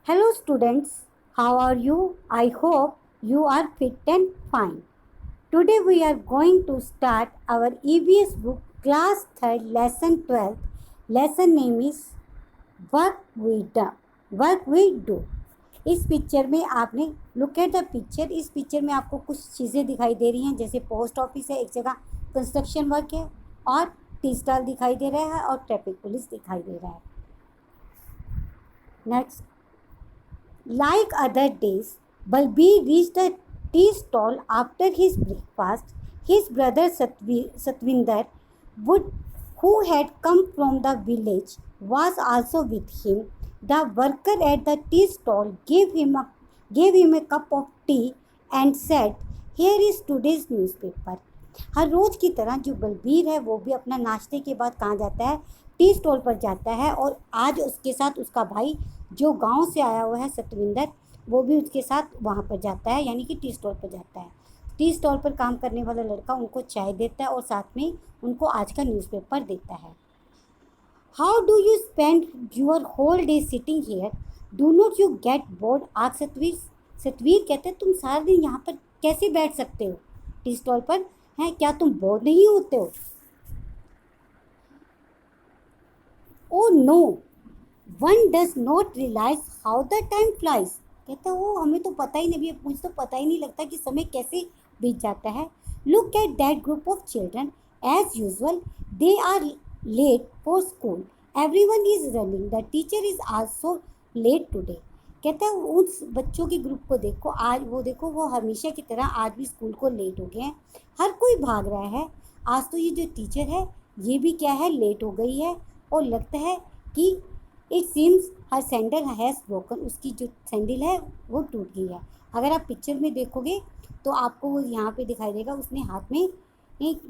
Hello students, how are you? I hope you are fit and fine. Today we are going to start our EVS book class 3rd lesson 12th. Lesson name is Work We Do. Work We Do. इस picture में आपने look at the picture. इस picture में आपको कुछ चीज़ें दिखाई दे रही हैं, जैसे पोस्ट ऑफिस है, एक जगह कंस्ट्रक्शन वर्क है और टी स्टॉल दिखाई दे रहा है और ट्रैफिक पुलिस दिखाई दे रहा है. Next. Like other days, Balbir reached the tea stall after his breakfast. His brother Satvinder, who had come from the village, was also with him. The worker at the tea stall gave him a cup of tea and said, "Here is today's newspaper." हर रोज़ की तरह जो बलबीर है वो भी अपना नाश्ते के बाद कहाँ जाता है, टी स्टॉल पर जाता है. और आज उसके साथ उसका भाई जो गांव से आया हुआ है सतविंदर, वो भी उसके साथ वहाँ पर जाता है, यानी कि टी स्टॉल पर जाता है. टी स्टॉल पर काम करने वाला लड़का उनको चाय देता है और साथ में उनको आज का न्यूज़पेपर देता है. How do you spend your whole day sitting here, do not you get bored, आज सतवीर. सतवीर कहते हैं तुम सारा दिन यहाँ पर कैसे बैठ सकते हो टी स्टॉल पर, हैं, क्या तुम बोर नहीं होते हो? Oh no, one does not realize how the time flies. कहता है वो हमें तो पता ही नहीं, मुझे तो पता ही नहीं लगता कि समय कैसे बीत जाता है. Look at that group of children, as usual they are late for school, everyone is running, the teacher is also late today. कहता है उस बच्चों के ग्रुप को देखो, आज वो देखो वो हमेशा की तरह आज भी स्कूल को लेट हो गए हैं. हर कोई भाग रहा है. आज तो ये जो टीचर है ये भी क्या है, लेट हो गई है. और लगता है कि it seems her sandal has broken, उसकी जो सैंडल है वो टूट गई है. अगर आप पिक्चर में देखोगे तो आपको वो यहाँ पे दिखाई देगा, उसने हाथ में एक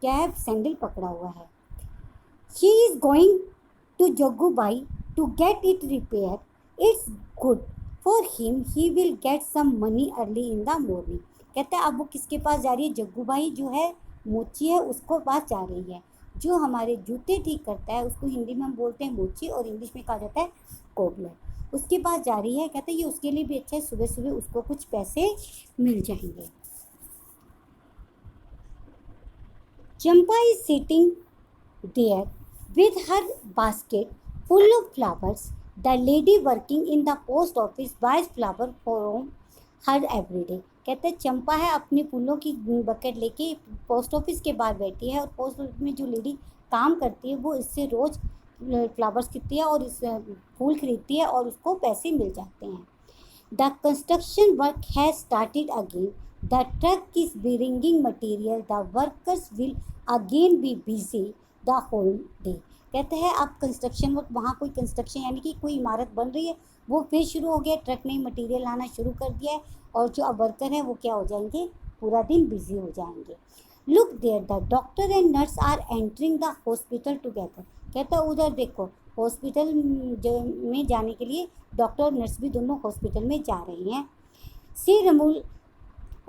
क्या है, सैंडल पकड़ा हुआ है. She is going to Jaggu bhai to get it repair, it's good for him, he will get some money early in the morning. कहता है अब वो किसके पास जा रही है, जग्गू भाई जो है मोची है उसको पास जा रही है. जो हमारे जूते ठीक करता है उसको हिंदी में हम बोलते हैं मोची और इंग्लिश में कहा जाता है कोबलर. उसके पास जा रही है. कहते हैं ये उसके लिए भी अच्छा है, सुबह सुबह उसको कुछ पैसे मिल जाएंगे. Champa is sitting there with her basket full of flowers. The lady working in the post office buys flower from her every day. कहते हैं चंपा है अपने फूलों की बकेट लेके पोस्ट ऑफिस के बाहर बैठी है और पोस्ट ऑफिस में जो लेडी काम करती है वो इससे रोज़ फ्लावर्स खरीदती है और इस फूल खरीदती है और उसको पैसे मिल जाते हैं. The construction work has started again, the truck is bringing material, the workers will again be busy the whole day. कहते हैं अब कंस्ट्रक्शन वर्क, वहाँ कोई कंस्ट्रक्शन यानी कि कोई इमारत बन रही है वो फिर शुरू हो गया, ट्रक ने मटेरियल लाना शुरू कर दिया है और जो अब वर्कर हैं वो क्या हो जाएंगे, पूरा दिन बिजी हो जाएंगे. Look there the doctor and nurse are entering the hospital together. कहता है उधर देखो, हॉस्पिटल में जाने के लिए डॉक्टर और नर्स भी दोनों हॉस्पिटल में जा रही हैं. सी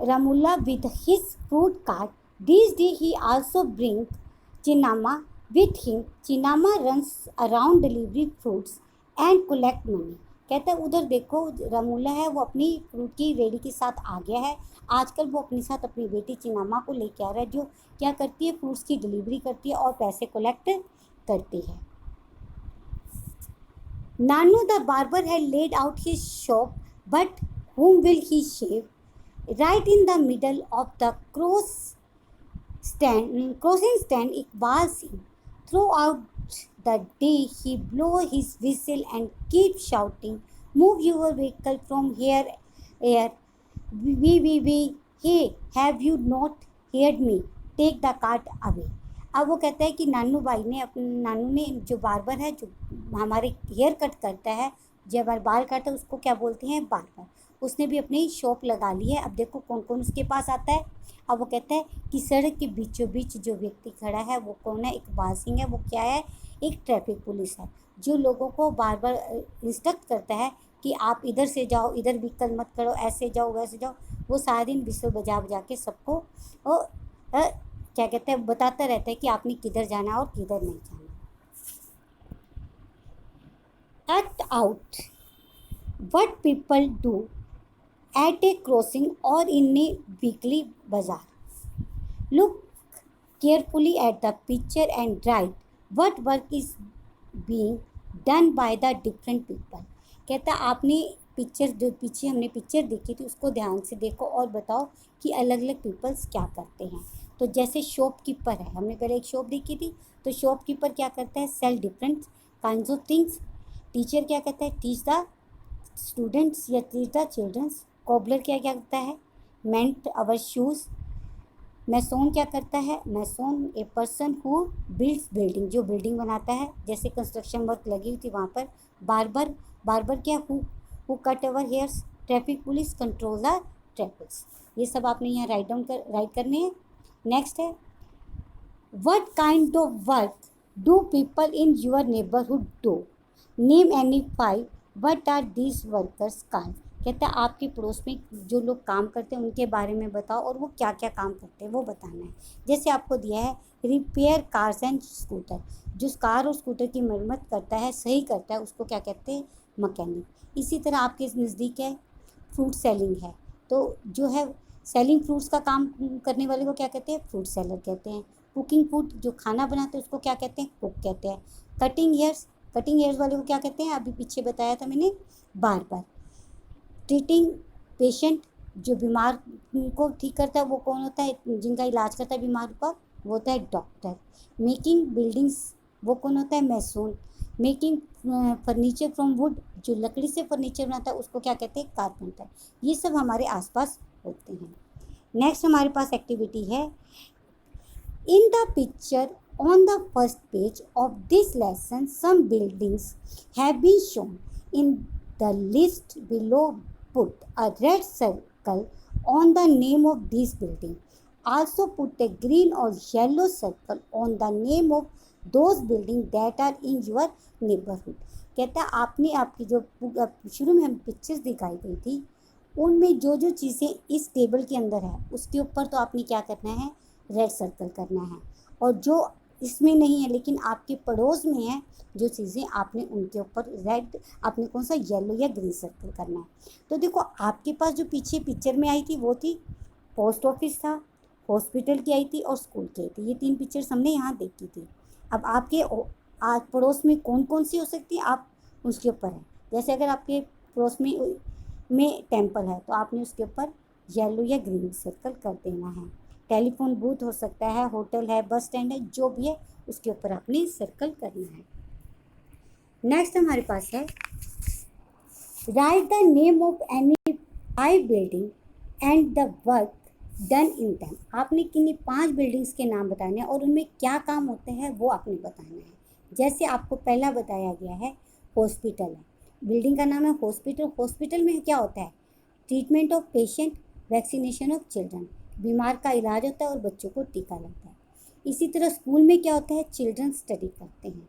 Ramula with his fruit cart. This day he also brings Chinama with him. Chinama runs around delivery fruits and collect money. कहता है उधर देखो रामूला है वो अपनी फ्रूट की रेडी के साथ आ गया है. आजकल वो अपने साथ अपनी बेटी चिनामा को लेके आ रहा है, जो क्या करती है, फ्रूट्स की डिलीवरी करती है और पैसे कलेक्ट करती है. Nanu the barber had laid out his shop, but whom will he shave? Right in the middle of the crossing stand, Iqbal Singh. Throughout the day, he blow his whistle and keep shouting, "Move your vehicle from here. Hey, have you not heard me? Take the cart away." अब वो कहता है कि नानू ने जो barber है, जो हमारे हेयर कट करता है, जब बाल काटता है उसको क्या बोलते हैं, बार्बर. उसने भी अपनी शॉप लगा ली है. अब देखो कौन कौन उसके पास आता है. अब वो कहता है कि सड़क के बीचों बीच जो व्यक्ति खड़ा है वो कौन है, इकबाल सिंह है. वो क्या है, एक ट्रैफिक पुलिस है जो लोगों को बार बार इंस्ट्रक्ट करता है कि आप इधर से जाओ, इधर व्हीकल मत करो, ऐसे जाओ वैसे जाओ. वो सारा दिन विसल बजा बजा के सबको क्या कहते हैं बताता रहता है कि आपने किधर जाना है और किधर नहीं जाना. Act out. What people do at a crossing or in a weekly bazaar. Look carefully at the picture and write what work is being done by the different people. कहता है आपने पिक्चर जो पीछे हमने पिक्चर देखी थी उसको ध्यान से देखो और बताओ कि अलग अलग पीपल्स क्या करते हैं. तो जैसे शॉपकीपर है, हमने पहले एक शॉप देखी थी, तो शॉपकीपर क्या करता है, sell different kind of things. Teacher क्या कहता है, टीच द स्टूडेंट्स या टीच द चिल्ड्रंस. कॉबलर क्या क्या करता है, मेंट आवर शूज़. मैसोन क्या करता है, mason a person who builds building, जो बिल्डिंग बनाता है, जैसे कंस्ट्रक्शन वर्क लगी हुई थी वहाँ पर. बार्बर, बार्बर क्या, who cut our hairs. Traffic police control the traffics. ये सब आपने यहाँ राइट करने हैं. नेक्स्ट है, what kind of work do people in your neighbourhood do. Name any 5. What are these workers called. कहता है आपके पड़ोस में जो लोग काम करते हैं उनके बारे में बताओ और वो क्या क्या काम करते हैं वो बताना है. जैसे आपको दिया है रिपेयर कार्स एंड स्कूटर, जो कार और स्कूटर की मरम्मत करता है, सही करता है, उसको क्या कहते हैं, मैकेनिक. इसी तरह आपके नज़दीक है फ्रूट सेलिंग है, तो जो है सेलिंग फ्रूट्स का काम करने वाले को क्या कहते हैं, फ्रूट सेलर कहते हैं. कुकिंग फूड, जो खाना बनाते हैं उसको क्या कहते हैं, कुक कहते हैं. कटिंग हेयर्स, कटिंग हेयर्स वाले को क्या कहते हैं, अभी पीछे बताया था मैंने, बार्बर. ट्रीटिंग पेशेंट, जो बीमार को ठीक करता है वो कौन होता है, जिनका इलाज करता है बीमार का, वो होता है डॉक्टर. मेकिंग बिल्डिंग्स, वो कौन होता है, mason. Making furniture from would, जो लकड़ी से फर्नीचर बनाता है उसको क्या कहते हैं, कारपेंटर. ये सब हमारे आसपास होते हैं. नेक्स्ट हमारे पास एक्टिविटी है, इन the picture on the first page of this lesson some buildings have been shown. In the list below put a red circle on the name of this building. Also put a green or yellow circle on the name of those buildings that are in your neighborhood. कहता है आपने आपकी जो शुरू में हम pictures दिखाई गई थी उनमें जो जो चीज़ें इस टेबल के अंदर है उसके ऊपर तो आपने क्या करना है, रेड सर्कल करना है. और जो इसमें नहीं है लेकिन आपके पड़ोस में है जो चीज़ें, आपने उनके ऊपर रेड, आपने कौन सा, येलो या ग्रीन सर्कल करना है. तो देखो आपके पास जो पीछे पिक्चर में आई थी वो थी पोस्ट ऑफिस था, हॉस्पिटल की आई थी और स्कूल की आई थी. ये 3 पिक्चर्स हमने यहाँ देखी थी. अब आपके पड़ोस में कौन कौन सी हो सकती है, आप उसके ऊपर है. जैसे अगर आपके पड़ोस में टेम्पल है तो आपने उसके ऊपर येलो या ग्रीन सर्कल कर देना है. टेलीफोन बूथ हो सकता है, होटल है, बस स्टैंड है, जो भी है उसके ऊपर आपने सर्कल करना है. नेक्स्ट हमारे पास है, right the name of any 5 building and the work done in them. आपने किन्हीं 5 बिल्डिंग्स के नाम बताने हैं और उनमें क्या काम होते हैं वो आपने बताना है. जैसे आपको पहला बताया गया है हॉस्पिटल है, बिल्डिंग का नाम है हॉस्पिटल. हॉस्पिटल में क्या होता है, treatment of patient, vaccination of children, बीमार का इलाज होता है और बच्चों को टीका लगता है. इसी तरह स्कूल में क्या होता है, चिल्ड्रन स्टडी करते हैं.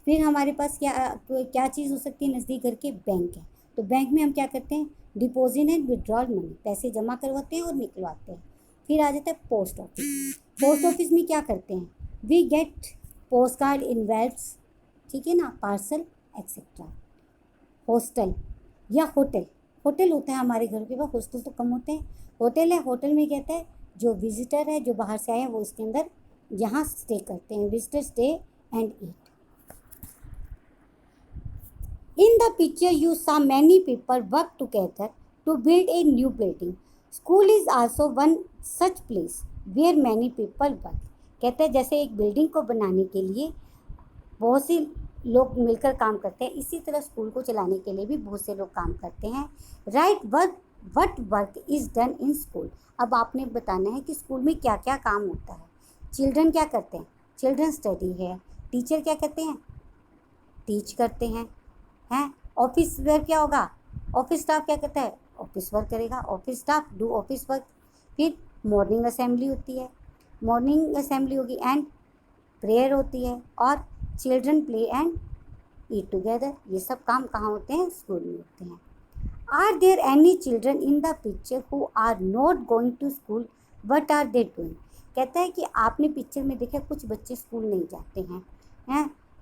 फिर हमारे पास क्या चीज़ हो सकती है, नज़दीक घर के बैंक है, तो बैंक में हम क्या करते हैं, डिपॉजिट एंड विड्रॉल मनी, पैसे जमा करवाते हैं और निकलवाते हैं. फिर आ जाता है पोस्ट ऑफिस. पोस्ट ऑफिस में क्या करते हैं, वी गेट पोस्ट कार्ड इनवेल्व्स, ठीक है ना, पार्सल एक्सेट्रा. हॉस्टल या होटल, होटल होता है हमारे घर के पास, हॉस्टल तो कम होते हैं. होटल है, होटल में कहता है जो विजिटर है, जो बाहर से आए हैं वो इसके अंदर यहाँ स्टे करते हैं, visitor stay and eat. In the picture you saw many people work together to build a new building. School is also one such place where many people work. कहते हैं जैसे एक बिल्डिंग को बनाने के लिए बहुत से लोग मिलकर काम करते हैं, इसी तरह स्कूल को चलाने के लिए भी बहुत से लोग काम करते हैं. Right what work is done in school. अब आपने बताना है कि स्कूल में क्या क्या काम होता है. चिल्ड्रन क्या करते हैं, चिल्ड्रन स्टडी है. टीचर क्या करते हैं, टीच करते हैं. ऑफिस वर्क क्या होगा, ऑफिस स्टाफ क्या करता है, ऑफिस वर्क करेगा, office staff do office work. फिर मॉर्निंग असेंबली होती है, मॉर्निंग असेंबली होगी एंड प्रेयर होती है और children play and eat together. ये सब काम कहाँ होते हैं, स्कूल में होते हैं. Are there any children in the picture who are not going to school, what are they doing. कहता है कि आपने पिक्चर में देखा कुछ बच्चे स्कूल नहीं जाते हैं,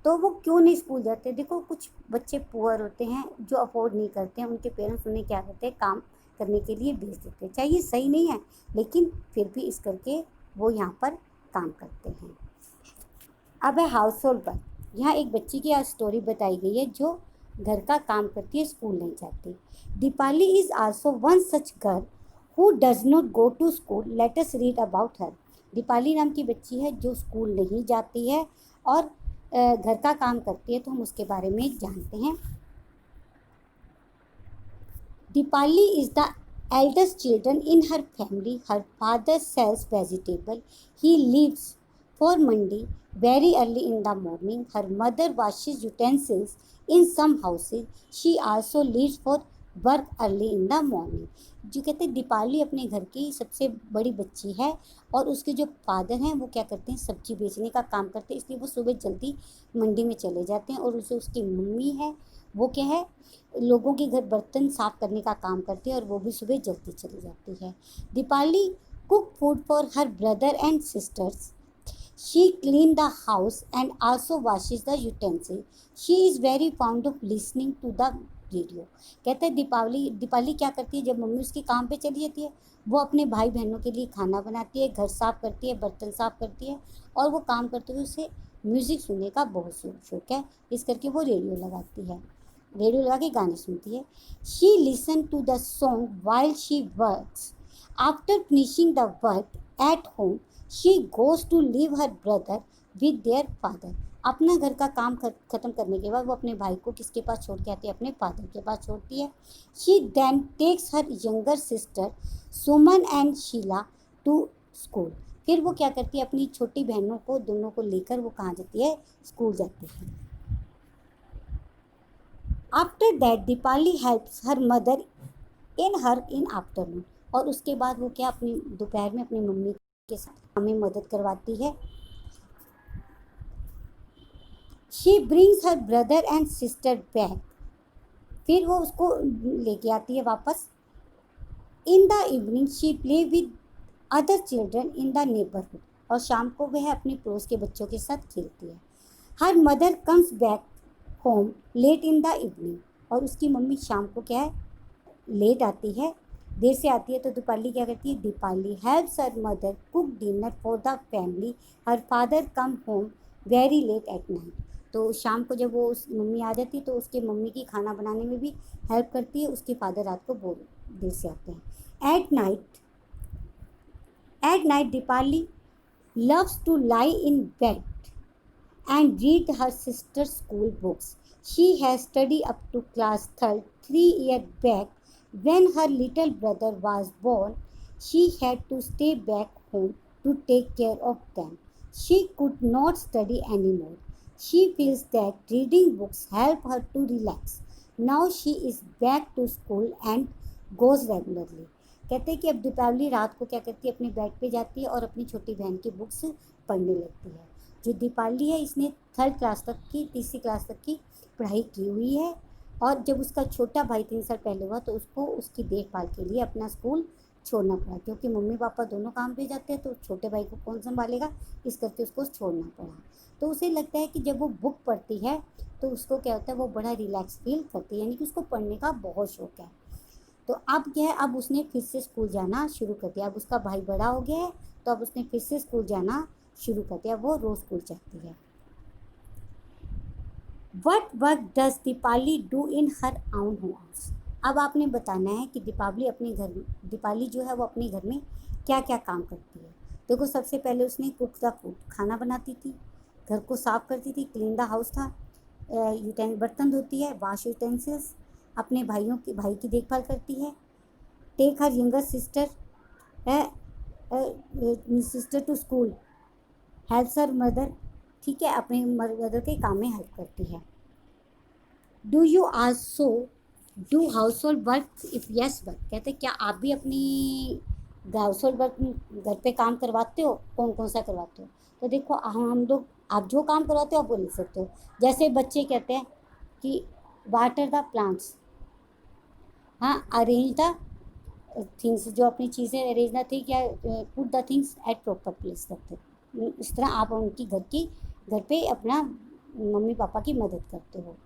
तो वो क्यों नहीं स्कूल जाते? देखो कुछ बच्चे पुअर होते हैं जो अफोर्ड नहीं करते हैं, उनके पेरेंट्स उन्हें क्या करते हैं, काम करने के लिए भेज देते हैं। चाहे ये सही नहीं है, लेकिन फिर भी इस करके वो यहाँ पर काम करते हैं। अब है हाउस होल्ड वर्क। यहाँ एक बच्ची की आज स्टोरी बताई गई है जो घर का काम करती है, स्कूल नहीं जाती। Deepali is also one such girl who does not go to school. Let us read about her. Deepali नाम की बच्ची है जो स्कूल नहीं जाती है और घर का काम करती है, तो हम उसके बारे में जानते हैं। Dipali is the eldest children in her family. Her father sells vegetable. He leaves for Mandi very early in the morning. Her mother washes utensils in some houses. She also leaves for work early in the morning. जो कहते हैं दीपाली अपने घर की सबसे बड़ी बच्ची है और उसके जो फादर हैं वो क्या करते हैं, सब्जी बेचने का काम करते हैं, इसलिए वो सुबह जल्दी मंडी में चले जाते हैं। और उसे उसकी मम्मी है वो क्या है, लोगों के घर बर्तन साफ करने का काम करती है और वो भी सुबह जल्दी चली जाती है। Deepali cook food for her brother and sisters. She clean the house and also washes the utensil. She is very found of listening to the radio. कहते हैं दीपाली क्या करती है, जब मम्मी उसकी काम पे चली जाती है, वो अपने भाई बहनों के लिए खाना बनाती है, घर साफ करती है, बर्तन साफ करती है, और वो काम करते हुए उसे म्यूज़िक सुनने का बहुत शौक है, इस करके वो रेडियो लगाती है, रेडियो लगा के गाने सुनती है। She listen to the song while she works. After finishing the work at home she goes to leave her brother with their father. अपना घर का काम ख़त्म करने के बाद वो अपने भाई को किसके पास छोड़ के आती है, अपने फादर के पास छोड़ती है। She then takes her younger sister Suman and Sheela to school. फिर वो क्या करती है, अपनी छोटी बहनों को दोनों को लेकर वो कहाँ जाती है, स्कूल जाती है। After that Deepali helps her mother in afternoon. और उसके बाद वो क्या अपनी दोपहर में अपनी मम्मी के साथ हमें मदद करवाती है। She brings her brother and sister back. फिर वो उसको लेके आती है वापस। इन the evening she play with other children in the neighbourhood. और शाम को वह अपने पड़ोस के बच्चों के साथ खेलती है। Her mother comes back home late in the evening. और उसकी मम्मी शाम को क्या है, लेट आती है, देर से आती है। तो दीपाली क्या करती है, Deepali helps her mother cook dinner for the family. Her father come home very late at night. तो शाम को जब वो उस मम्मी आ जाती है तो उसके मम्मी की खाना बनाने में भी हेल्प करती है। उसके फादर रात को बहुत देर से आते हैं। At night Deepali loves to lie in bed and read her sister's school books. She has studied up to class 3rd 3 years back. When her little brother was born, she had to stay back home to take care of them. She could not study anymore. She feels that reading books help her to relax. Now she is back to school and goes regularly. कहते हैं कि अब दीपावली रात को क्या करती है, अपने बेड पे जाती है और अपनी छोटी बहन की बुक्स पढ़ने लगती है। जो दीपाली है इसने 3rd क्लास तक की, तीसरी क्लास तक की पढ़ाई की हुई है। और जब उसका छोटा भाई 3 साल पहले हुआ तो उसको उसकी देखभाल के लिए अपना स्कूल छोड़ना पड़ा, क्योंकि मम्मी पापा दोनों काम पे जाते हैं तो छोटे भाई को कौन संभालेगा, इस करके उसको छोड़ना पड़ा। तो उसे लगता है कि जब वो बुक पढ़ती है तो उसको क्या होता है, वो बड़ा रिलैक्स फील करती है, यानी कि उसको पढ़ने का बहुत शौक है। तो अब क्या है, अब उसने फिर से स्कूल जाना शुरू कर दिया। अब उसका भाई बड़ा हो गया है तो अब उसने फिर से स्कूल जाना शुरू कर दिया, वो रोज़ स्कूल जाती है। What work does Deepali do in her own house. अब आपने बताना है कि दीपाली जो है वो अपने घर में क्या क्या काम करती है। देखो सबसे पहले उसने कुक द फूड, खाना बनाती थी, घर को साफ करती थी, क्लीन द हाउस था, बर्तन धोती है, वॉश यूटेंसिल्स, अपने भाई की देखभाल करती है। Take her younger sister to school, helps her mother, ठीक है, अपने मदर के काम में हेल्प करती है। Do you also do household work, if yes work. कहते हैं क्या आप भी अपनी हाउस होल्ड वर्क घर पे काम करवाते हो, कौन कौन सा करवाते हो। तो देखो हम लोग, आप जो काम करवाते हो आप वो लिख सकते हो। जैसे बच्चे कहते हैं कि वाटर द प्लांट्स, हाँ, अरेंज द थिंग्स, जो अपनी चीज़ें अरेंज ना थी क्या, put the things at proper place करते। इस तरह आप उनकी घर पे अपना मम्मी पापा की मदद करते हो।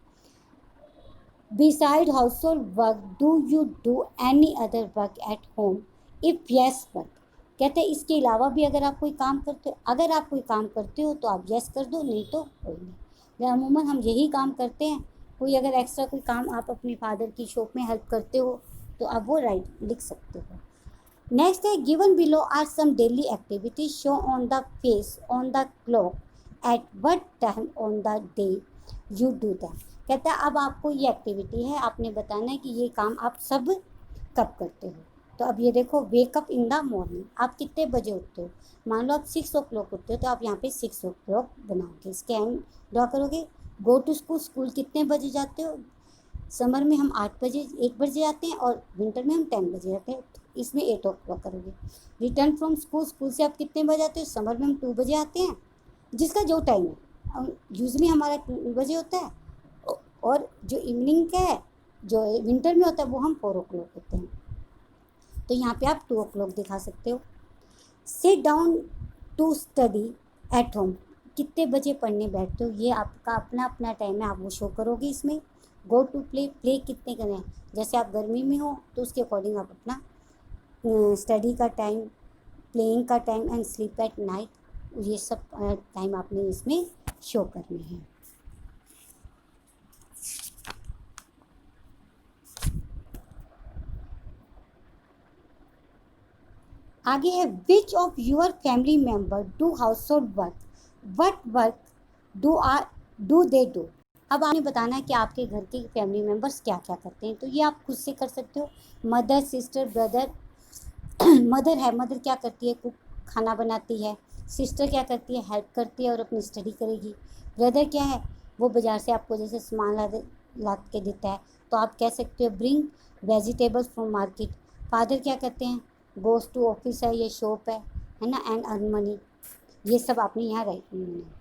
Beside household work, do you do any other work at home? If yes, what? कहते हैं इसके अलावा भी अगर आप कोई काम करते हो, अगर आप कोई काम करते हो तो आप यस कर दो, नहीं तो कोई नहीं। अमूमन हम यही काम करते हैं। कोई अगर एक्स्ट्रा कोई काम आप अपने फादर की शॉप में हेल्प करते हो तो आप वो राइट लिख सकते हो। नेक्स्ट है given below are some daily activities show on the face on the clock at what time on the day you do them. कहता है अब आपको ये एक्टिविटी है, आपने बताना है कि ये काम आप सब कब करते हो। तो अब ये देखो, वेकअप इन द मॉर्निंग, आप कितने बजे उठते हो। मान लो आप 6 o'clock उठते हो तो आप यहाँ पे 6 o'clock बनाओगे, स्कैन ड्रॉ करोगे। गो टू स्कूल, स्कूल कितने बजे जाते हो। समर में हम 8 बजे 1 बजे आते हैं और विंटर में हम 10 बजे आते हैं, इसमें 8 o'clock करोगे। रिटर्न फ्रॉम स्कूल, स्कूल से आप कितने बजे आते हो। समर में हम 2 बजे आते हैं, जिसका जो टाइम है, यूजली हमारा 2 बजे होता है, और जो इवनिंग का है, जो विंटर में होता है, वो हम 4 o'clock होते हैं। तो यहाँ पे आप 2 o'clock दिखा सकते हो। Sit down to study at home, कितने बजे पढ़ने बैठते हो, ये आपका अपना अपना टाइम है, आप वो शो करोगे इसमें। गो टू प्ले, प्ले कितने करें, जैसे आप गर्मी में हो तो उसके अकॉर्डिंग आप अपना स्टडी का टाइम, प्लेइंग का time and sleep at night, ये सब टाइम आपने इसमें शो करने हैं। आगे है which of your family member do household work, what work do they do. अब आपने बताना है कि आपके घर के फैमिली मेंबर्स क्या क्या करते हैं, तो ये आप खुद से कर सकते हो। Mother, sister, brother. मदर है, मदर क्या करती है, कुक, खाना बनाती है। सिस्टर क्या करती है, हेल्प करती है और अपनी स्टडी करेगी। ब्रदर क्या है, वो बाज़ार से आपको जैसे सामान ला के देता है, तो आप कह सकते हो bring vegetables from market. Father क्या करते हैं, गोज़ टू ऑफिस है, ये शॉप है ना, एंड अर्न मनी। ये सब आपने यहाँ राइट करना है।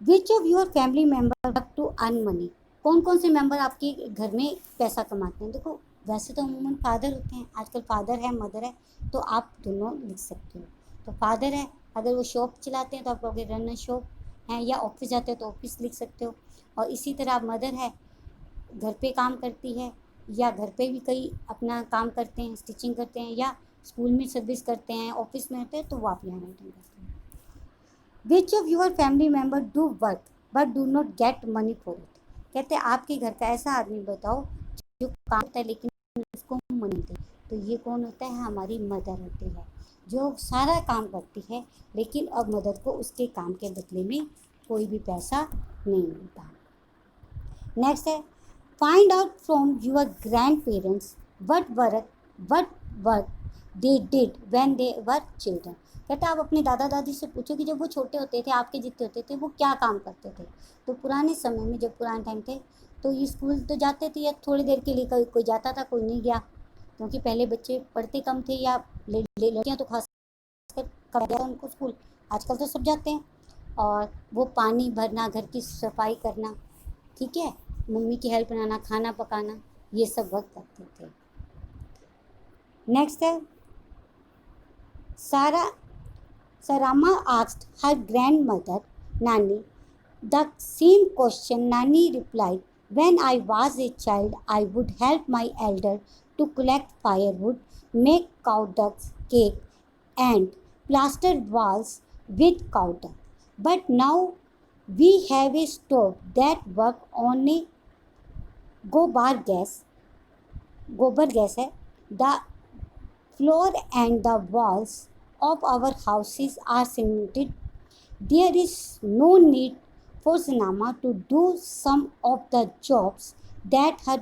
Which of your family member work to earn money, कौन कौन से मेंबर आपके घर में पैसा कमाते हैं। देखो वैसे तो अमूमन फादर होते हैं, आजकल फादर है, मदर है, तो आप दोनों लिख सकते हो। तो फादर है, अगर वो शॉप चलाते हैं तो आप कहोगे रन अ शॉप है, या ऑफिस जाते हो तो ऑफिस लिख सकते हो। और इसी तरह आप मदर है, घर पे काम करती है, या घर पे भी कई अपना काम करते हैं, स्टिचिंग करते हैं, या स्कूल में सर्विस करते हैं, ऑफिस में होते हैं, तो वो आप यहाँ राइटिंग करते हैं। Which of your family member do work but do not get money for it. कहते हैं आपके घर का ऐसा आदमी बताओ जो काम करता है लेकिन उसको मनी मिलती है। तो ये कौन होता है, हमारी मदर होती है, जो सारा काम करती है, लेकिन अब मदर को उसके काम के बदले में कोई भी पैसा नहीं मिलता। नेक्स्ट है find out from your grandparents what work they did when they were children. कहते हैं आप अपने दादा दादी से पूछो कि जब वो छोटे होते थे, आपके जितने होते थे, वो क्या काम करते थे। तो पुराने समय में, जब पुराने टाइम थे, तो ये स्कूल तो जाते थे, या थोड़ी देर के लिए कोई जाता था, कोई नहीं गया, क्योंकि पहले बच्चे पढ़ते कम थे, या लड़कियाँ तो खास कर कम गया उनको स्कूल। आजकल तो सब जाते हैं। और वो पानी भरना, घर की सफाई करना, ठीक है, मम्मी की हेल्प बनाना, खाना पकाना, ये सब वर्क करते थे। नेक्स्ट है Sarama asked her grandmother, Nani, the same question. Nani replied, when I was a child, I would help my elder to collect firewood, make cow ducks, cake, and plaster walls with cow dung. But now we have a stove that works on a gobar gas है. The floor and the walls of our houses are cemented. There is no need for Sanama to do some of the jobs that her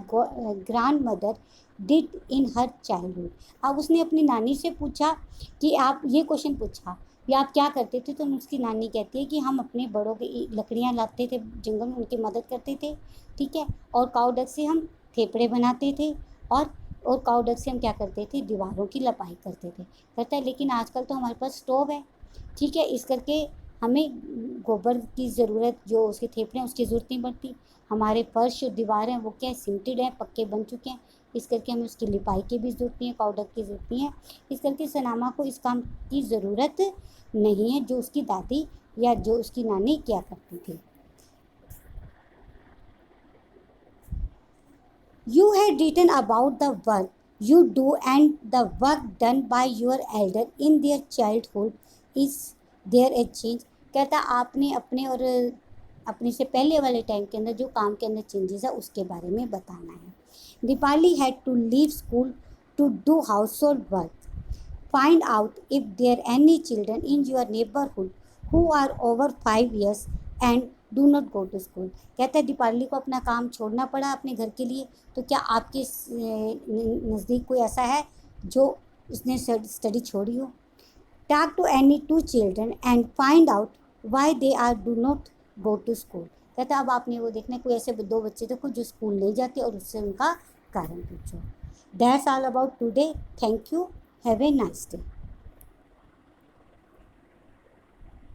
grandmother did in her childhood. अब उसने अपनी नानी से पूछा कि आप ये क्वेश्चन पूछा कि आप क्या करते थे, तो उसकी नानी कहती है कि हम अपने बड़ों की लकड़ियाँ लाते थे जंगल में, उनकी मदद करते थे, ठीक है, और काउडक से हम थेपड़े बनाते थे, और काउडक से हम क्या करते थे, दीवारों की लपाई करते थे। कहता है लेकिन आजकल तो हमारे पास स्टोव है, ठीक है, इस करके हमें गोबर की ज़रूरत, जो उसके थेपड़े हैं उसकी ज़रूरत नहीं पड़ती। हमारे फर्श और दीवार हैं वो क्या है, सीमेंटेड हैं, पक्के बन चुके हैं, इस करके हमें उसकी लिपाई की भी ज़रूरत नहीं है, काउडक की ज़रूरत नहीं है। इस करके सनामा को इस काम की ज़रूरत नहीं है जो उसकी दादी या जो उसकी नानी किया करती थी। You had written about the work you do and the work done by your elder in their childhood. Is there a change? कहता आपने अपने और अपने से पहले वाले टाइम के अंदर जो काम के अंदर चेंजेस है उसके बारे में बताना है। Deepali had to leave school to do household work. Find out if there are any children in your neighborhood who are over 5 years and do not go to school. कहता है दीपावली को अपना काम छोड़ना पड़ा अपने घर के लिए, तो क्या आपके नज़दीक कोई ऐसा है जो उसने स्टडी छोड़ी हो? Talk to any 2 children and find out why they are do not go to school. कहता अब आपने वो देखना कोई ऐसे 2 बच्चे देखो जो स्कूल नहीं जाते और उससे उनका कारण पूछो. That's all about today. Thank you. Have a nice day.